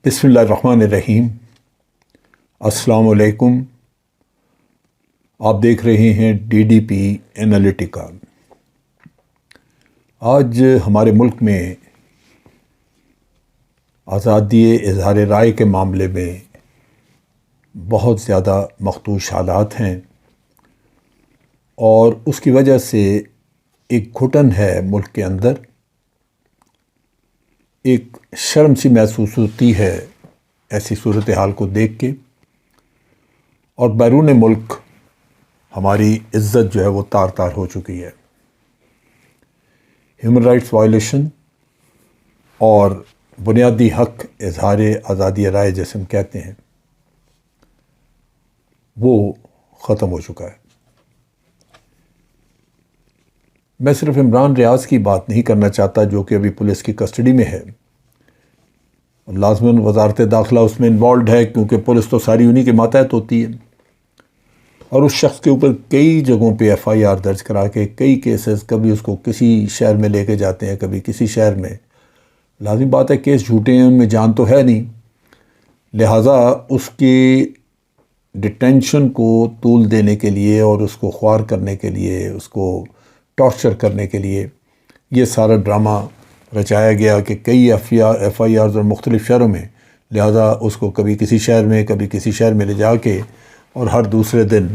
بسم اللہ الرحمن الرحیم۔ السلام علیکم۔ آپ دیکھ رہے ہیں DDP انالیٹیکا۔ آج ہمارے ملک میں آزادی اظہار رائے کے معاملے میں بہت زیادہ مخدوش حالات ہیں، اور اس کی وجہ سے ایک گھٹن ہے ملک کے اندر، ایک شرم سی محسوس ہوتی ہے ایسی صورتحال کو دیکھ کے، اور بیرون ملک ہماری عزت جو ہے وہ تار تار ہو چکی ہے۔ ہیومن رائٹس وائلیشن اور بنیادی حق اظہار آزادی رائے جیسے ہم کہتے ہیں وہ ختم ہو چکا ہے۔ میں صرف عمران ریاض کی بات نہیں کرنا چاہتا جو کہ ابھی پولیس کی کسٹڈی میں ہے، لازماً وزارت داخلہ اس میں انوالوڈ ہے کیونکہ پولیس تو ساری انہی کے ماتحت ہوتی ہے، اور اس شخص کے اوپر کئی جگہوں پہ FIR درج کرا کے کئی کیسز، کبھی اس کو کسی شہر میں لے کے جاتے ہیں کبھی کسی شہر میں۔ لازم بات ہے کیس جھوٹے ہیں، ان میں جان تو ہے نہیں، لہٰذا اس کی ڈیٹینشن کو طول دینے کے لیے اور اس کو خوار کرنے کے لیے، اس کو ٹارچر کرنے کے لیے یہ سارا ڈرامہ رچایا گیا کہ کئی FIRs اور مختلف شہروں میں، لہٰذا اس کو کبھی کسی شہر میں کبھی کسی شہر میں لے جا کے، اور ہر دوسرے دن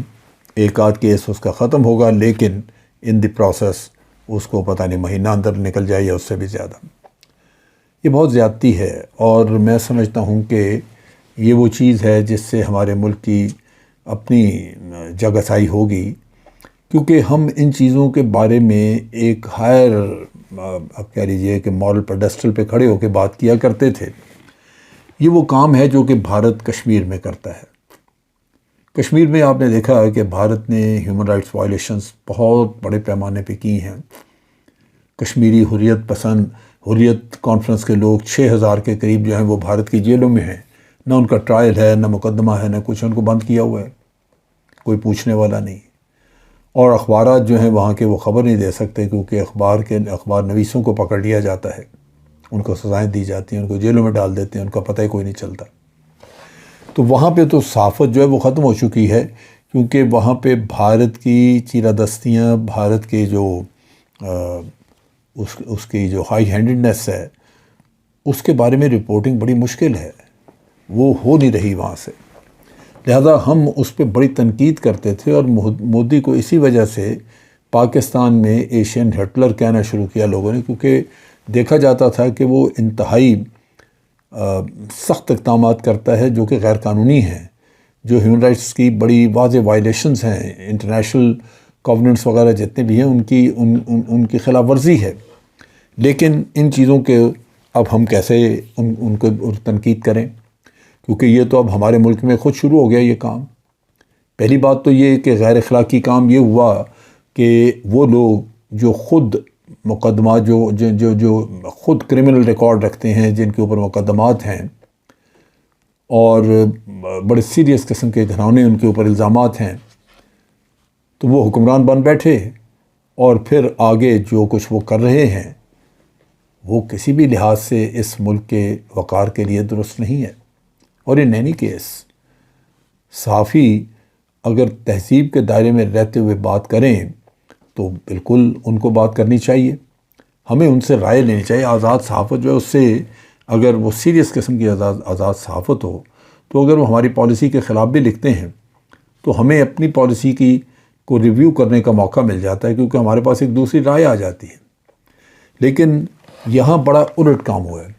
ایک آدھ کیس اس کا ختم ہوگا، لیکن ان دی پروسیس اس کو پتہ نہیں مہینہ اندر نکل جائے یا اس سے بھی زیادہ۔ یہ بہت زیادتی ہے، اور میں سمجھتا ہوں کہ یہ وہ چیز ہے جس سے ہمارے ملک کی اپنی جگ آسائی ہوگی، کیونکہ ہم ان چیزوں کے بارے میں ایک ہائر اب کہہ لیجیے کہ مورل پیڈسٹل پہ کھڑے ہو کے بات کیا کرتے تھے۔ یہ وہ کام ہے جو کہ بھارت کشمیر میں کرتا ہے۔ کشمیر میں آپ نے دیکھا ہے کہ بھارت نے ہیومن رائٹس وائلیشنز بہت بڑے پیمانے پہ کی ہیں۔ کشمیری حریت پسند، حریت کانفرنس کے لوگ 6000 کے قریب جو ہیں وہ بھارت کی جیلوں میں ہیں، نہ ان کا ٹرائل ہے، نہ مقدمہ ہے، نہ کچھ، ان کو بند کیا ہوا ہے، کوئی پوچھنے والا نہیں۔ اور اخبارات جو ہیں وہاں کے وہ خبر نہیں دے سکتے کیونکہ اخبار نویسوں کو پکڑ لیا جاتا ہے، ان کو سزائیں دی جاتی ہیں، ان کو جیلوں میں ڈال دیتے ہیں، ان کا پتہ ہی کوئی نہیں چلتا۔ تو وہاں پہ تو صحافت جو ہے وہ ختم ہو چکی ہے، کیونکہ وہاں پہ بھارت کی چیرہ دستیاں، بھارت کے جو اس کی جو ہائی ہینڈڈنیس ہے، اس کے بارے میں رپورٹنگ بڑی مشکل ہے، وہ ہو نہیں رہی وہاں سے۔ لہذا ہم اس پہ بڑی تنقید کرتے تھے، اور مودی کو اسی وجہ سے پاکستان میں ایشین ہٹلر کہنا شروع کیا لوگوں نے، کیونکہ دیکھا جاتا تھا کہ وہ انتہائی سخت اقدامات کرتا ہے جو کہ غیر قانونی ہیں، جو ہیومن رائٹس کی بڑی واضح وائلیشنز ہیں، انٹرنیشنل کووننٹس وغیرہ جتنے بھی ہیں ان کی خلاف ورزی ہے۔ لیکن ان چیزوں کے اب ہم کیسے ان کو تنقید کریں، کیونکہ یہ تو اب ہمارے ملک میں خود شروع ہو گیا یہ کام۔ پہلی بات تو یہ کہ غیر اخلاقی کام یہ ہوا کہ وہ لوگ جو خود مقدمات جو خود کرمنل ریکارڈ رکھتے ہیں، جن کے اوپر مقدمات ہیں اور بڑے سیریس قسم کے گھرانے ان کے اوپر الزامات ہیں، تو وہ حکمران بن بیٹھے، اور پھر آگے جو کچھ وہ کر رہے ہیں وہ کسی بھی لحاظ سے اس ملک کے وقار کے لیے درست نہیں ہے۔ اور ان اینی کیس صحافی اگر تہذیب کے دائرے میں رہتے ہوئے بات کریں تو بالکل ان کو بات کرنی چاہیے، ہمیں ان سے رائے لینی چاہیے۔ آزاد صحافت جو ہے اس سے، اگر وہ سیریس قسم کی آزاد صحافت ہو، تو اگر وہ ہماری پالیسی کے خلاف بھی لکھتے ہیں تو ہمیں اپنی پالیسی کو ریویو کرنے کا موقع مل جاتا ہے، کیونکہ ہمارے پاس ایک دوسری رائے آ جاتی ہے۔ لیکن یہاں بڑا الٹ کام ہوا ہے۔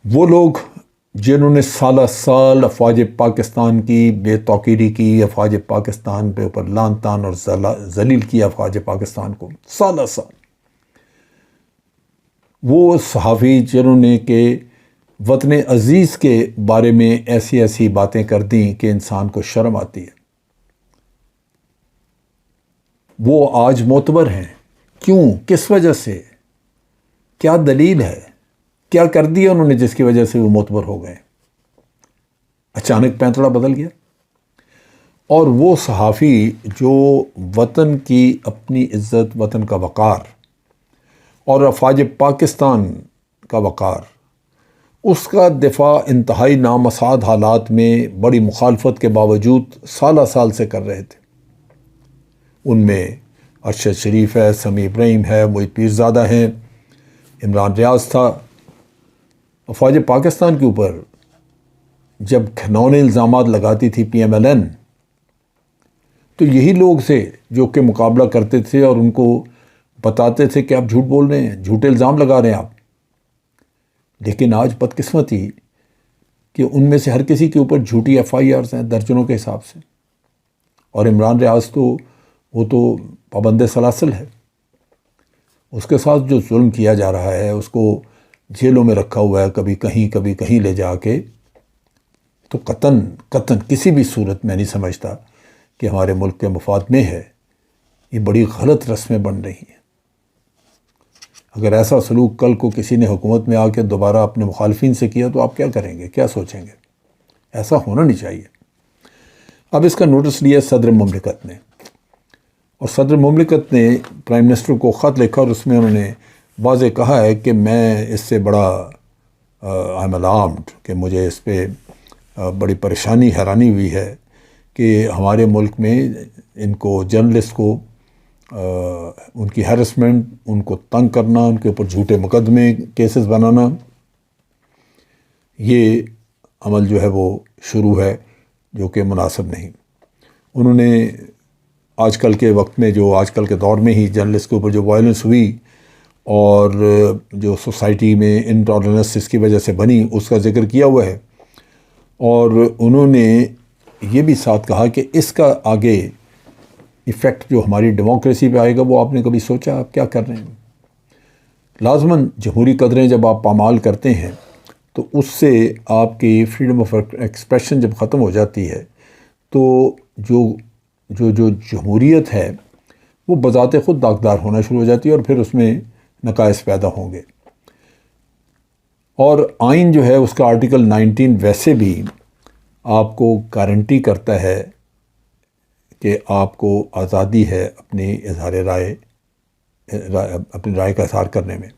وہ لوگ جنہوں نے سالہ سال افواج پاکستان کی بے توقیری کی، افواج پاکستان پہ اوپر لعن طعن اور ذلیل کیا افواج پاکستان کو سالہ سال، وہ صحافی جنہوں نے کہ وطن عزیز کے بارے میں ایسی ایسی باتیں کر دیں کہ انسان کو شرم آتی ہے، وہ آج معتبر ہیں۔ کیوں؟ کس وجہ سے؟ کیا دلیل ہے؟ کیا کر دیا انہوں نے جس کی وجہ سے وہ معتبر ہو گئے؟ اچانک پینتڑا بدل گیا۔ اور وہ صحافی جو وطن کی اپنی عزت، وطن کا وقار اور افواج پاکستان کا وقار اس کا دفاع انتہائی نامساعد حالات میں بڑی مخالفت کے باوجود سالہ سال سے کر رہے تھے۔ ان میں ارشد شریف ہے، سمیع ابراہیم ہے، محیط پیرزادہ ہیں، عمران ریاض تھا۔ افواج پاکستان کے اوپر جب گھنونے الزامات لگاتی تھی پی ایم ایل این، تو یہی لوگ تھے جو کہ مقابلہ کرتے تھے اور ان کو بتاتے تھے کہ آپ جھوٹ بول رہے ہیں، جھوٹے الزام لگا رہے ہیں آپ۔ لیکن آج بدقسمتی کہ ان میں سے ہر کسی کے اوپر جھوٹی ایف آئی آرز ہیں درجنوں کے حساب سے، اور عمران ریاض تو وہ تو پابند سلاسل ہے، اس کے ساتھ جو ظلم کیا جا رہا ہے، اس کو جیلوں میں رکھا ہوا ہے، کبھی کہیں لے جا کے، تو قطعاً کسی بھی صورت میں نہیں سمجھتا کہ ہمارے ملک کے مفاد میں ہے۔ یہ بڑی غلط رسمیں بن رہی ہیں۔ اگر ایسا سلوک کل کو کسی نے حکومت میں آ کے دوبارہ اپنے مخالفین سے کیا تو آپ کیا کریں گے، کیا سوچیں گے؟ ایسا ہونا نہیں چاہیے۔ اب اس کا نوٹس لیا صدر مملکت نے، اور صدر مملکت نے پرائم منسٹر کو خط لکھا، اور اس میں انہوں نے واضح کہا ہے کہ میں اس سے بڑا آئی ایم الارمڈ، کہ مجھے اس پہ بڑی پریشانی حیرانی ہوئی ہے کہ ہمارے ملک میں ان کو جرنلسٹ کو ان کی ہیرسمنٹ، ان کو تنگ کرنا، ان کے اوپر جھوٹے مقدمے کیسز بنانا، یہ عمل جو ہے وہ شروع ہے جو کہ مناسب نہیں۔ انہوں نے آج کل کے وقت میں، جو آج کل کے دور میں ہی جرنلسٹ کے اوپر جو وائلنس ہوئی اور جو سوسائٹی میں انٹالرنس اس کی وجہ سے بنی، اس کا ذکر کیا ہوا ہے، اور انہوں نے یہ بھی ساتھ کہا کہ اس کا آگے ایفیکٹ جو ہماری ڈیموکریسی پہ آئے گا وہ آپ نے کبھی سوچا آپ کیا کر رہے ہیں؟ لازماً جمہوری قدریں جب آپ پامال کرتے ہیں تو اس سے آپ کی فریڈم آف ایکسپریشن جب ختم ہو جاتی ہے تو جو جمہوریت ہے وہ بذات خود داغدار ہونا شروع ہو جاتی ہے، اور پھر اس میں نقائص پیدا ہوں گے۔ اور آئین جو ہے اس کا آرٹیکل 19 ویسے بھی آپ کو گارنٹی کرتا ہے کہ آپ کو آزادی ہے اپنی اپنی رائے کا اظہار کرنے میں۔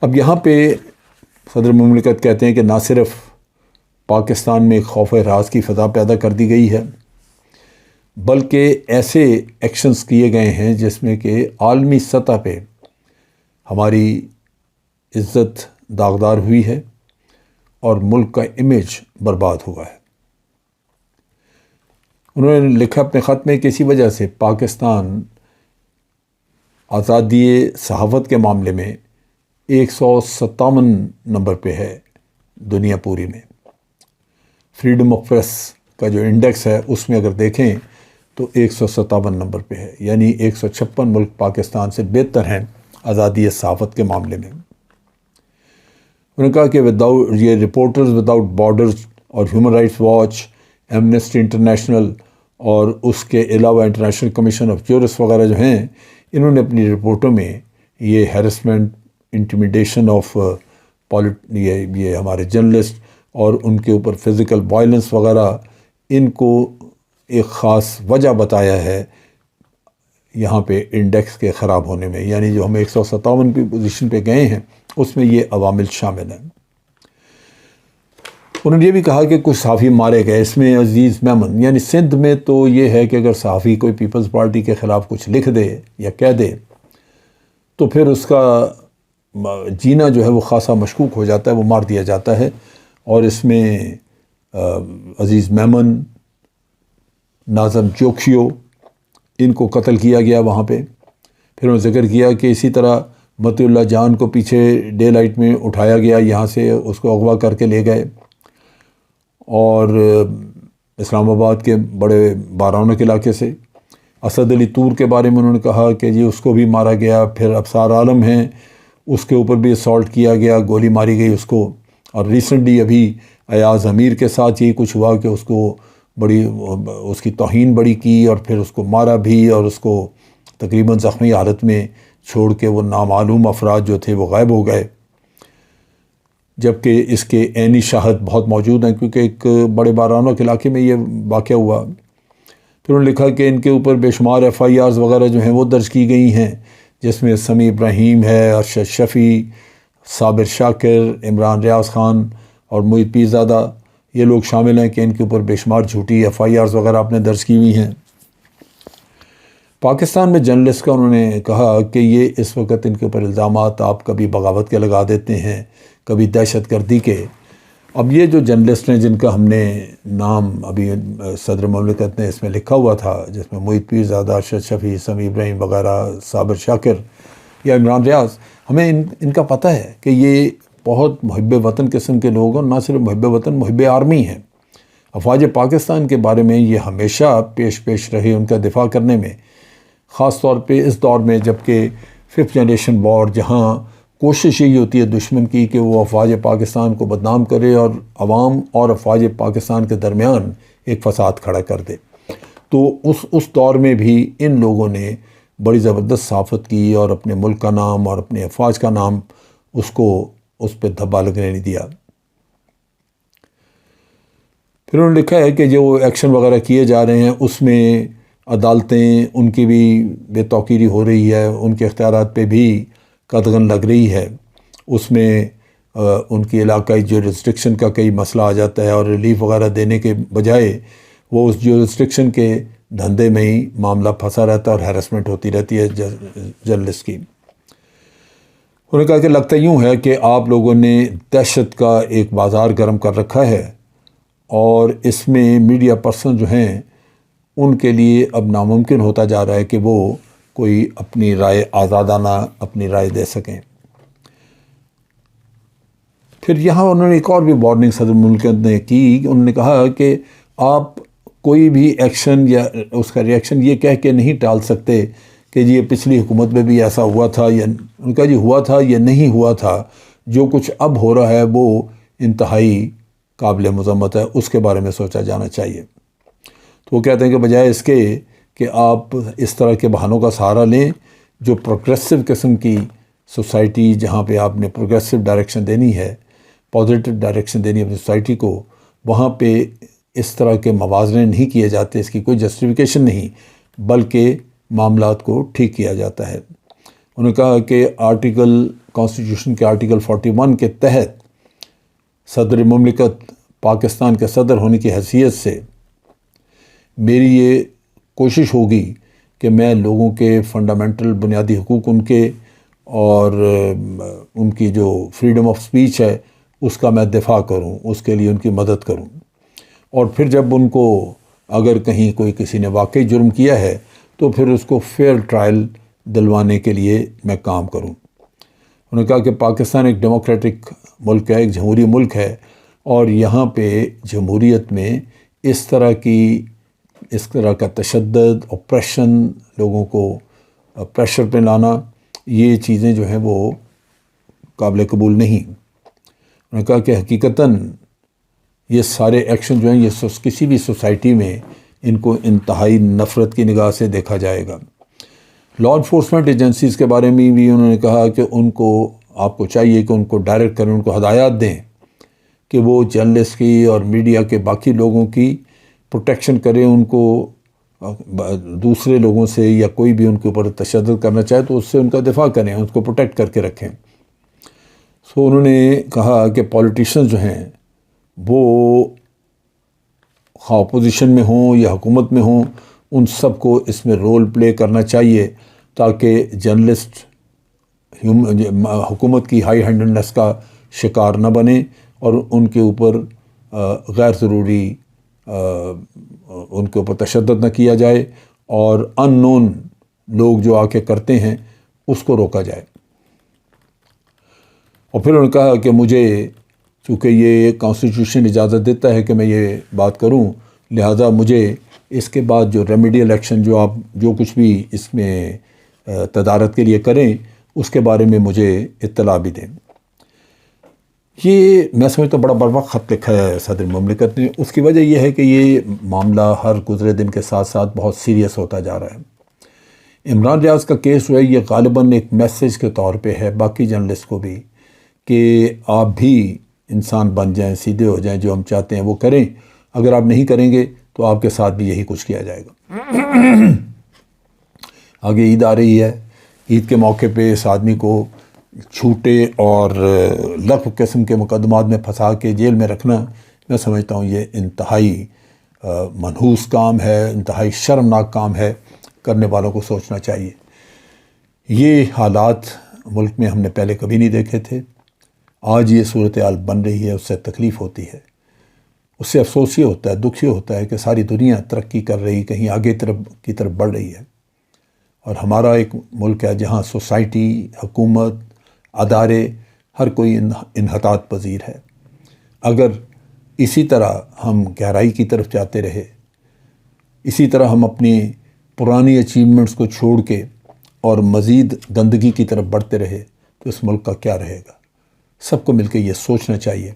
اب یہاں پہ صدر مملکت کہتے ہیں کہ نہ صرف پاکستان میں ایک خوف راز کی فضا پیدا کر دی گئی ہے، بلکہ ایسے ایکشنز کیے گئے ہیں جس میں کہ عالمی سطح پہ ہماری عزت داغدار ہوئی ہے اور ملک کا امیج برباد ہوا ہے۔ انہوں نے لکھا اپنے خط میں کہ اسی وجہ سے پاکستان آزادی صحافت کے معاملے میں 157 نمبر پہ ہے دنیا پوری میں۔ فریڈم آف پریس کا جو انڈیکس ہے اس میں اگر دیکھیں تو 157 نمبر پہ ہے، یعنی 156 ملک پاکستان سے بہتر ہیں آزادی صحافت کے معاملے میں۔ انہوں نے کہا کہ یہ رپورٹرز وداؤٹ بارڈرز اور human rights watch, Amnesty international اور اس کے علاوہ انٹرنیشنل کمیشن آف جورس وغیرہ جو ہیں، انہوں نے اپنی رپورٹوں میں یہ ہیرسمنٹ، انٹیمیڈیشن آف یہ ہمارے جرنلسٹ اور ان کے اوپر فزیکل وائلنس وغیرہ، ان کو ایک خاص وجہ بتایا ہے یہاں پہ انڈیکس کے خراب ہونے میں، یعنی جو ہم 157 کی پوزیشن پہ گئے ہیں اس میں یہ عوامل شامل ہیں۔ انہوں نے یہ بھی کہا کہ کچھ صحافی مارے گئے، اس میں عزیز میمن، یعنی سندھ میں تو یہ ہے کہ اگر صحافی کوئی پیپلز پارٹی کے خلاف کچھ لکھ دے یا کہہ دے تو پھر اس کا جینا جو ہے وہ خاصا مشکوک ہو جاتا ہے، وہ مار دیا جاتا ہے، اور اس میں عزیز میمن، ناظم جوکھیو، ان کو قتل کیا گیا وہاں پہ۔ پھر انہوں نے ذکر کیا کہ اسی طرح متی اللہ جان کو پیچھے ڈے لائٹ میں اٹھایا گیا، یہاں سے اس کو اغوا کر کے لے گئے، اور اسلام آباد کے بڑے بارونق علاقے سے اسد علی طور کے بارے میں انہوں نے کہا کہ جی اس کو بھی مارا گیا۔ پھر ابصار عالم ہیں، اس کے اوپر بھی اسالٹ کیا گیا، گولی ماری گئی اس کو، اور ریسنٹلی ابھی ایاز امیر کے ساتھ یہی کچھ ہوا کہ اس کو اس کی توہین بڑی کی اور پھر اس کو مارا بھی، اور اس کو تقریباً زخمی حالت میں چھوڑ کے وہ نامعلوم افراد جو تھے وہ غائب ہو گئے، جبکہ اس کے عینی شاہد بہت موجود ہیں کیونکہ ایک بڑے بارونق علاقے میں یہ واقعہ ہوا۔ پھر انہوں نے لکھا کہ ان کے اوپر بے شمار ایف آئی آرز وغیرہ جو ہیں وہ درج کی گئی ہیں، جس میں سمیع ابراہیم ہے، ارشد شفیع، صابر شاکر، عمران ریاض خان اور محیط پیرزادہ، یہ لوگ شامل ہیں کہ ان کے اوپر بے شمار جھوٹی FIRs وغیرہ آپ نے درج کی ہوئی ہیں۔ پاکستان میں جرنلسٹ کا انہوں نے کہا کہ یہ اس وقت ان کے اوپر الزامات آپ کبھی بغاوت کے لگا دیتے ہیں، کبھی دہشت گردی کے۔ اب یہ جو جرنلسٹ ہیں جن کا ہم نے نام ابھی صدر مملکت نے اس میں لکھا ہوا تھا، جس میں محیط پیرزادہ، ارشد شفیع، سمیع ابراہیم وغیرہ، صابر شاکر یا عمران ریاض، ہمیں ان کا پتہ ہے کہ یہ بہت محب وطن قسم کے لوگ ہیں، اور نہ صرف محب وطن، محب آرمی ہیں۔ افواج پاکستان کے بارے میں یہ ہمیشہ پیش رہے ان کا دفاع کرنے میں، خاص طور پہ اس دور میں جب کہ 5th جنریشن وار، جہاں کوشش یہی ہوتی ہے دشمن کی کہ وہ افواج پاکستان کو بدنام کرے اور عوام اور افواج پاکستان کے درمیان ایک فساد کھڑا کر دے۔ تو اس دور میں بھی ان لوگوں نے بڑی زبردست صحافت کی اور اپنے ملک کا نام اور اپنے افواج کا نام اس پہ دھبا لگنے نہیں دیا۔ پھر انہوں نے لکھا ہے کہ جو ایکشن وغیرہ کیے جا رہے ہیں اس میں عدالتیں ان کی بھی بے توقیری ہو رہی ہے، ان کے اختیارات پہ بھی قدغن لگ رہی ہے، اس میں ان کی علاقائی جورسڈکشن کا کئی مسئلہ آ جاتا ہے، اور ریلیف وغیرہ دینے کے بجائے وہ اس جورسڈکشن کے دھندے میں ہی معاملہ پھنسا رہتا ہے اور ہیرسمنٹ ہوتی رہتی ہے جرنلسٹ کی۔ انہوں نے کہا کہ لگتا یوں ہے کہ آپ لوگوں نے دہشت کا ایک بازار گرم کر رکھا ہے، اور اس میں میڈیا پرسن جو ہیں ان کے لیے اب ناممکن ہوتا جا رہا ہے کہ وہ کوئی اپنی رائے آزادانہ اپنی رائے دے سکیں۔ پھر یہاں انہوں نے ایک اور بھی وارننگ صدر مملکت نے کی، انہوں نے کہا کہ آپ کوئی بھی ایکشن یا اس کا ریئیکشن یہ کہہ کے نہیں ٹال سکتے کہ جی یہ پچھلی حکومت میں بھی ایسا ہوا تھا، یا ان کا جی ہوا تھا یا نہیں ہوا تھا، جو کچھ اب ہو رہا ہے وہ انتہائی قابل مذمت ہے، اس کے بارے میں سوچا جانا چاہیے۔ تو وہ کہتے ہیں کہ بجائے اس کے کہ آپ اس طرح کے بہانوں کا سہارا لیں، جو پروگریسو قسم کی سوسائٹی، جہاں پہ آپ نے پروگریسو ڈائریکشن دینی ہے، پازیٹیو ڈائریکشن دینی ہے اپنی سوسائٹی کو، وہاں پہ اس طرح کے موازنے نہیں کیے جاتے، اس کی کوئی جسٹیفیکیشن نہیں، بلکہ معاملات کو ٹھیک کیا جاتا ہے۔ انہوں نے کہا کہ کانسٹیٹیوشن کے آرٹیکل 41 کے تحت صدر مملکت پاکستان کے صدر ہونے کی حیثیت سے میری یہ کوشش ہوگی کہ میں لوگوں کے فنڈامنٹل بنیادی حقوق ان کے اور ان کی جو فریڈم آف سپیچ ہے اس کا میں دفاع کروں، اس کے لیے ان کی مدد کروں، اور پھر جب ان کو اگر کہیں کسی نے واقعی جرم کیا ہے تو پھر اس کو فیئر ٹرائل دلوانے کے لیے میں کام کروں۔ انہوں نے کہا کہ پاکستان ایک ڈیموکریٹک ملک ہے، ایک جمہوری ملک ہے، اور یہاں پہ جمہوریت میں اس طرح کا تشدد، اپریشن، لوگوں کو پریشر پہ لانا، یہ چیزیں جو ہیں وہ قابل قبول نہیں۔ انہوں نے کہا کہ حقیقتاً یہ سارے ایکشن جو ہیں یہ کسی بھی سوسائٹی میں ان کو انتہائی نفرت کی نگاہ سے دیکھا جائے گا۔ لا انفورسمنٹ ایجنسیز کے بارے میں بھی انہوں نے کہا کہ آپ کو چاہیے کہ ان کو ڈائریکٹ کریں، ان کو ہدایات دیں کہ وہ جرنلسٹ کی اور میڈیا کے باقی لوگوں کی پروٹیکشن کریں، ان کو دوسرے لوگوں سے یا کوئی بھی ان کے اوپر تشدد کرنا چاہے تو اس سے ان کا دفاع کریں، اس کو پروٹیکٹ کر کے رکھیں۔ انہوں نے کہا کہ پولیٹیشنز جو ہیں وہ خواہ اپوزیشن میں ہوں یا حکومت میں ہوں، ان سب کو اس میں رول پلے کرنا چاہیے تاکہ جرنلسٹ حکومت کی ہائی ہینڈڈنس کا شکار نہ بنے اور ان کے اوپر غیر ضروری ان کے اوپر تشدد نہ کیا جائے، اور ان نون لوگ جو آ کے کرتے ہیں اس کو روکا جائے۔ اور پھر انہوں نے کہا کہ مجھے چونکہ یہ کانسٹیٹیوشن اجازت دیتا ہے کہ میں یہ بات کروں، لہٰذا مجھے اس کے بعد جو ریمیڈیل ایکشن جو کچھ بھی اس میں تدارت کے لیے کریں اس کے بارے میں مجھے اطلاع بھی دیں۔ یہ میں سمجھتا ہوں بڑا وقت خط لکھا ہے صدر مملکت نے۔ اس کی وجہ یہ ہے کہ یہ معاملہ ہر گزرے دن کے ساتھ ساتھ بہت سیریس ہوتا جا رہا ہے۔ عمران ریاض کا کیس جو ہے یہ غالباً ایک میسیج کے طور پہ ہے باقی جرنلسٹ کو بھی کہ آپ بھی انسان بن جائیں، سیدھے ہو جائیں، جو ہم چاہتے ہیں وہ کریں، اگر آپ نہیں کریں گے تو آپ کے ساتھ بھی یہی کچھ کیا جائے گا۔ آگے عید آ رہی ہے، عید کے موقع پہ اس آدمی کو چھوٹے اور لغو قسم کے مقدمات میں پھنسا کے جیل میں رکھنا، میں سمجھتا ہوں یہ انتہائی منحوس کام ہے، انتہائی شرمناک کام ہے، کرنے والوں کو سوچنا چاہیے۔ یہ حالات ملک میں ہم نے پہلے کبھی نہیں دیکھے تھے، آج یہ صورتحال بن رہی ہے، اس سے تکلیف ہوتی ہے، اس سے افسوس یہ ہوتا ہے، دکھ یہ ہوتا ہے کہ ساری دنیا ترقی کر رہی، کہیں آگے کی طرف بڑھ رہی ہے، اور ہمارا ایک ملک ہے جہاں سوسائٹی، حکومت، ادارے، ہر کوئی انحطاط پذیر ہے۔ اگر اسی طرح ہم گہرائی کی طرف جاتے رہے، اسی طرح ہم اپنی پرانی اچیومنٹس کو چھوڑ کے اور مزید گندگی کی طرف بڑھتے رہے تو اس ملک کا کیا رہے گا؟ سب کو مل کے یہ سوچنا چاہیے،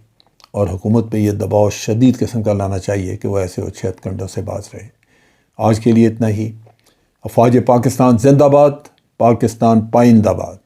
اور حکومت پہ یہ دباؤ شدید قسم کا لانا چاہیے کہ وہ ایسے اچھے ہتھ کنڈوں سے باز رہے۔ آج کے لیے اتنا ہی۔ افواج پاکستان زندہ باد، پاکستان پائندہ باد۔